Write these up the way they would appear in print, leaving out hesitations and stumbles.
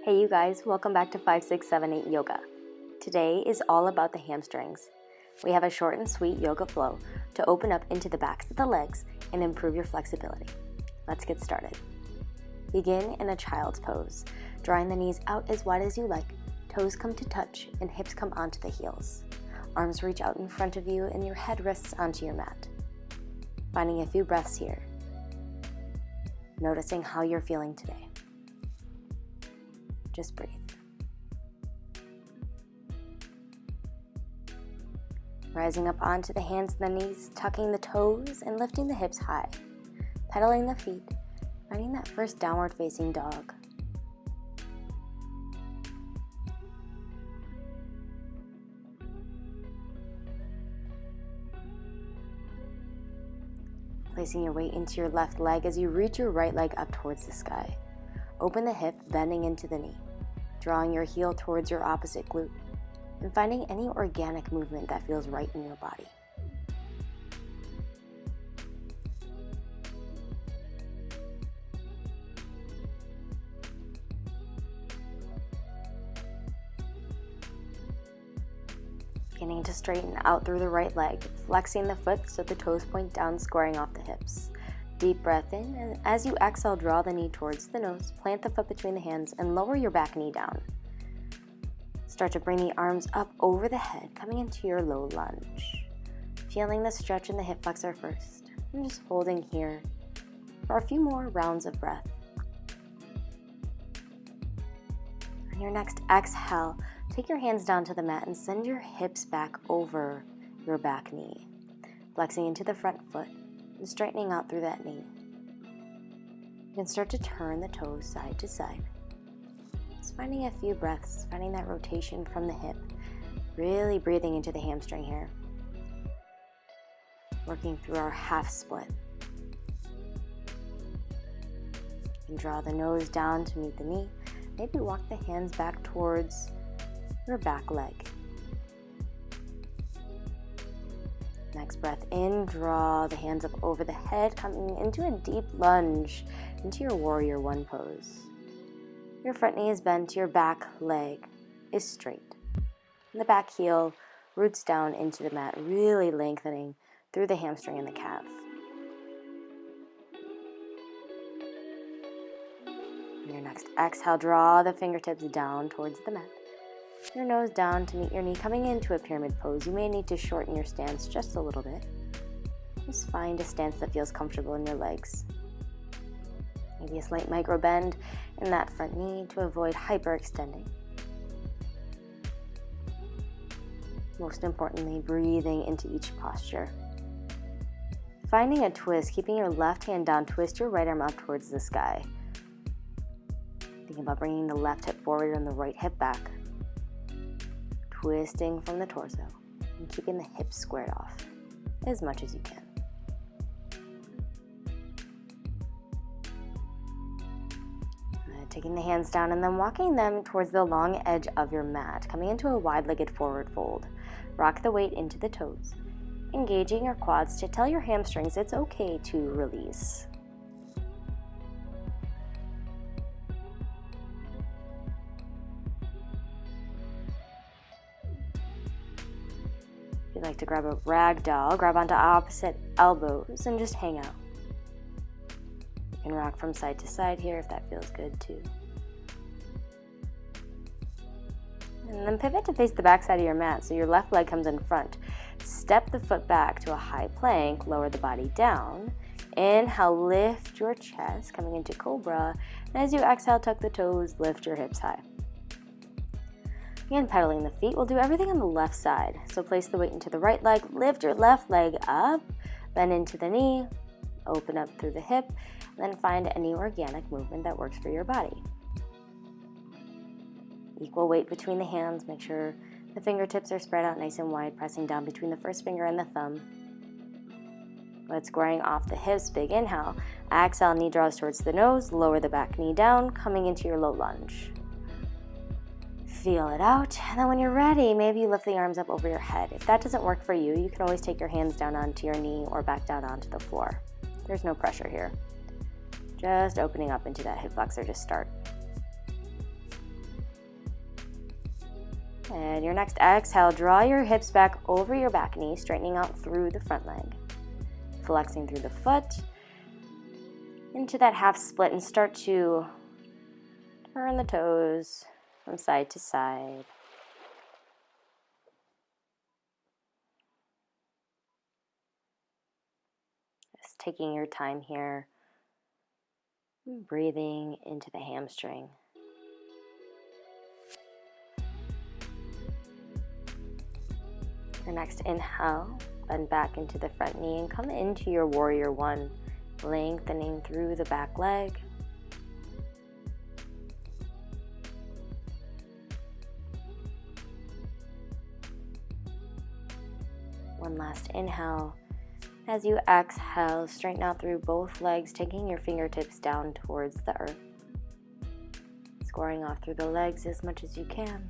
Hey you guys, welcome back to 5678 Yoga. Today is all about the hamstrings. We have a short and sweet yoga flow to open up into the backs of the legs and improve your flexibility. Let's get started. Begin in a child's pose, drawing the knees out as wide as you like, toes come to touch and hips come onto the heels. Arms reach out in front of you and your head rests onto your mat. Finding a few breaths here. Noticing how you're feeling today. Just breathe. Rising up onto the hands and the knees, tucking the toes and lifting the hips high. Pedaling the feet, finding that first downward facing dog. Placing your weight into your left leg as you reach your right leg up towards the sky. Open the hip, bending into the knee. Drawing your heel towards your opposite glute, and finding any organic movement that feels right in your body. Beginning to straighten out through the right leg, flexing the foot so the toes point down, squaring off the hips. Deep breath in, and as you exhale, draw the knee towards the nose, plant the foot between the hands, and lower your back knee down. Start to bring the arms up over the head, coming into your low lunge. Feeling the stretch in the hip flexor first, and just holding here for a few more rounds of breath. On your next exhale, take your hands down to the mat and send your hips back over your back knee, flexing into the front foot, and straightening out through that knee. You can start to turn the toes side to side. Just finding a few breaths, finding that rotation from the hip, really breathing into the hamstring here. Working through our half split. And draw the nose down to meet the knee. Maybe walk the hands back towards your back leg. Next breath in, draw the hands up over the head, coming into a deep lunge into your warrior one pose. Your front knee is bent, your back leg is straight. And the back heel roots down into the mat, really lengthening through the hamstring and the calf. On your next exhale, draw the fingertips down towards the mat. Your nose down to meet your knee, coming into a pyramid pose. You may need to shorten your stance just a little bit. Just find a stance that feels comfortable in your legs. Maybe a slight micro bend in that front knee to avoid hyperextending. Most importantly, breathing into each posture. Finding a twist, keeping your left hand down, twist your right arm up towards the sky. Thinking about bringing the left hip forward and the right hip back. Twisting from the torso and keeping the hips squared off as much as you can. Taking the hands down and then walking them towards the long edge of your mat, coming into a wide-legged forward fold. Rock the weight into the toes, engaging your quads to tell your hamstrings it's okay to release. If you'd like to grab a rag doll, grab onto opposite elbows and just hang out. You can rock from side to side here if that feels good too. And then pivot to face the back side of your mat so your left leg comes in front. Step the foot back to a high plank, lower the body down. Inhale, lift your chest, coming into cobra. And as you exhale, tuck the toes, lift your hips high. Again, pedaling the feet. We'll do everything on the left side. So place the weight into the right leg, lift your left leg up, bend into the knee, open up through the hip, and then find any organic movement that works for your body. Equal weight between the hands. Make sure the fingertips are spread out nice and wide, pressing down between the first finger and the thumb. Let's squaring off the hips. Big inhale. Exhale, knee draws towards the nose. Lower the back knee down, coming into your low lunge. Feel it out, and then when you're ready, maybe you lift the arms up over your head. If that doesn't work for you, you can always take your hands down onto your knee or back down onto the floor. There's no pressure here. Just opening up into that hip flexor to start. And your next exhale, draw your hips back over your back knee, straightening out through the front leg. Flexing through the foot into that half split and start to turn the toes from side to side. Just taking your time here, breathing into the hamstring. Your next inhale, bend back into the front knee and come into your warrior one, lengthening through the back leg. One last inhale. As you exhale, straighten out through both legs, taking your fingertips down towards the earth. Scoring off through the legs as much as you can.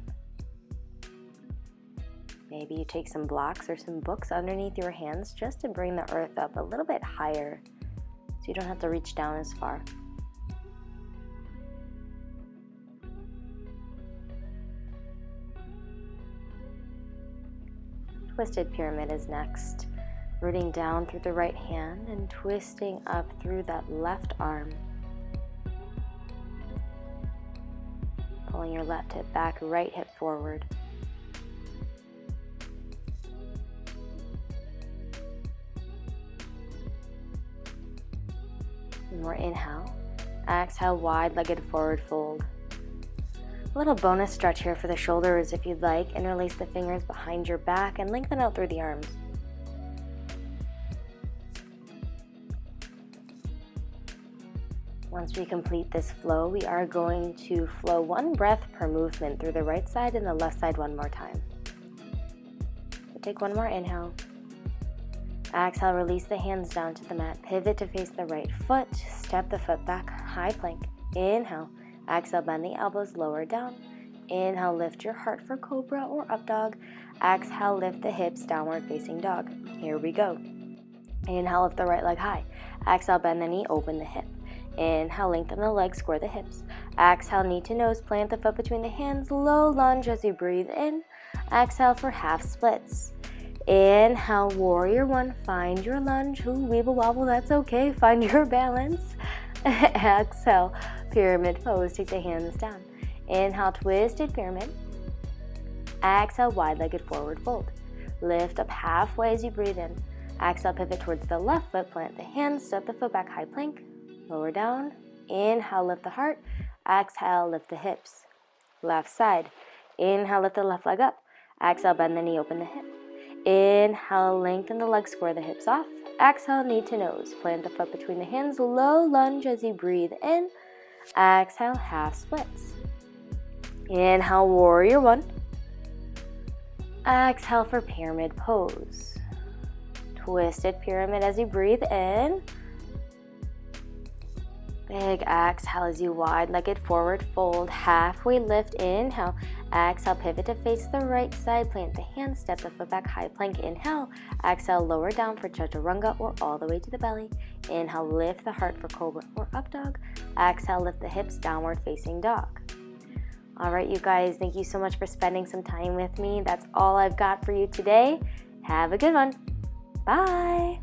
Maybe you take some blocks or some books underneath your hands just to bring the earth up a little bit higher so you don't have to reach down as far. Twisted pyramid is next. Rooting down through the right hand and twisting up through that left arm. Pulling your left hip back, right hip forward. More inhale. Exhale, wide-legged forward fold. A little bonus stretch here for the shoulders if you'd like. Interlace the fingers behind your back and lengthen out through the arms. Once we complete this flow, we are going to flow one breath per movement through the right side and the left side one more time. So take one more inhale. Exhale, release the hands down to the mat. Pivot to face the right foot. Step the foot back, high plank. Inhale. Exhale, bend the elbows, lower down. Inhale, lift your heart for cobra or up dog. Exhale, lift the hips, downward facing dog. Here we go. Inhale, lift the right leg high. Exhale, bend the knee, open the hip. Inhale, lengthen the legs, square the hips. Exhale, knee to nose, plant the foot between the hands, low lunge as you breathe in. Exhale for half splits. Inhale, warrior one, find your lunge. Ooh, weeble wobble, that's okay. Find your balance. Exhale, pyramid pose, take the hands down. Inhale, twisted pyramid. Exhale, wide-legged forward fold. Lift up halfway as you breathe in. Exhale, pivot towards the left foot, plant the hands, step the foot back, high plank. Lower down. Inhale, lift the heart. Exhale, lift the hips. Left side. Inhale, lift the left leg up. Exhale, bend the knee, open the hip. Inhale, lengthen the leg, square the hips off. Exhale, knee to nose. Plant the foot between the hands, low lunge as you breathe in. Exhale, half splits. Inhale, warrior one. Exhale for pyramid pose. Twisted pyramid as you breathe in. Big exhale as you wide-legged forward fold. Halfway lift, inhale. Exhale, pivot to face the right side. Plant the hands, step the foot back, high plank. Inhale. Exhale, lower down for chaturanga or all the way to the belly. Inhale, lift the heart for cobra or up dog. Exhale, lift the hips, downward facing dog. All right, you guys, thank you so much for spending some time with me. That's all I've got for you today. Have a good one. Bye.